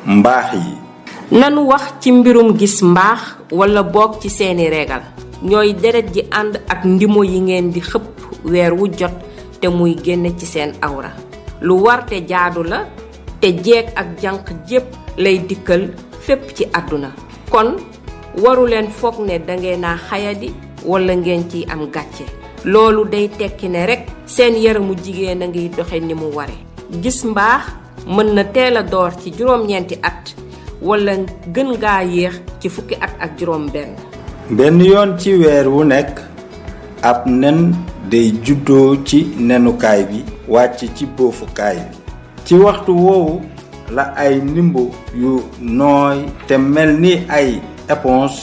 mbaax yi. nanu wax ci mbirum gis mbaax wala boog ci seeni reegal ñooy deret ji ànd ak ndimo yi ngeen di xëpp weer wu jot te muy génn ci seen awra lu war te jaadu la te jeeg ak jànq jépp lay dikkal fépp ci àdduna kon waru leen foog ne dangeen a xayadi wala ngeen ciy am gàcce loolu day tekki ne rekk seen yaramu jigéen a ngiy doxe ni mu ware gis mbaax mën na teel a door ci juróom-ñeenti at wala gën gaa yéex ci fukki at ak juróom benn yoon ci weer wu nekk ab nen day juddoo ci nenukaay bi wàcc ci boofukaay bi ci waxtu woowu la ay ndimbo yu nooy te mel ni ay éponge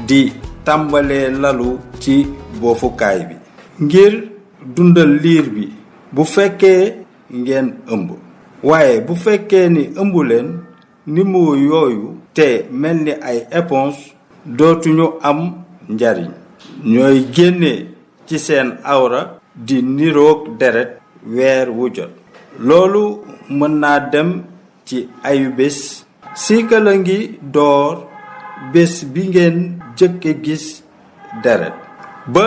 di tàmbalee lalu ci boofukaay bi ngir dundal liir bi bu fekkee ngeen ëmb waaye bu fekkee ni ëmbu leen ndimbo yooyu te mel ni ay éponge dootuñu am njariñ ñooy génne ci seen awra di niroog deret weer wu jot loolu mën naa dem ci ayu bés siikal a ngi door bés bi ngeen jëkke gis deret ba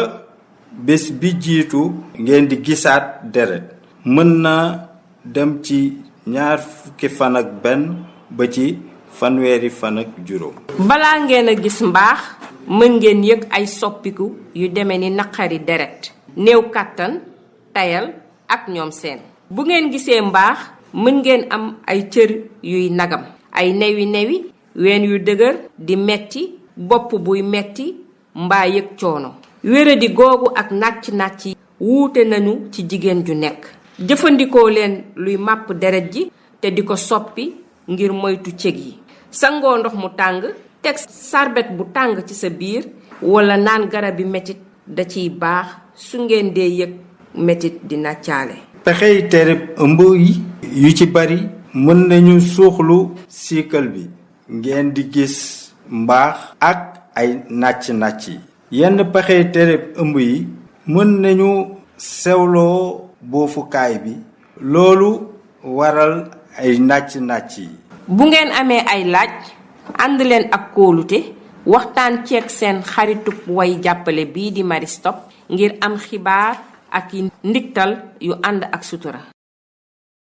bés bi jiitu ngeen di gisaat deret mën na dem ci 20 fan ak benn ba ci fanweeri fan ak juróom balaa ngeen a gis mbaax mën ngeen yëg ay soppiku yu deme ni naqari deret néew kàttan tayal ak ñoom seen bu ngeen gisee mbaax mën ngeen am ay cër yuy nagam ay newi ween yu dëgër di metti bopp buy metti mbaa yëg coono wéradi googu ak nàcc yi wuute nañu ci jigéen ju nekk jëfandikoo leen luy màpp deret ji te di ko soppi ngir moytu cëg yi sangoo ndox mu tàng teg sarbet bu tàng ci sa biir wala naan garabi metit da ciy baax su ngeen dee yëg metit di nàccaale pexey tereb ëmb yi yu ci bari mën nañu suuxlu siikal bi ngeen di gis mbaax ak ay nàcc yi yenn pexey tereb ëmb yi mën nañu sewloo boofukaay bi loolu waral ay nàcc yi bu ngeen amee ay laaj ànd leen ak kóolute waxtaan ceeg seen xaritub way jàppale bii di Marie Stopes ngir am xibaar ak i ndigtal yu ànd ak sutura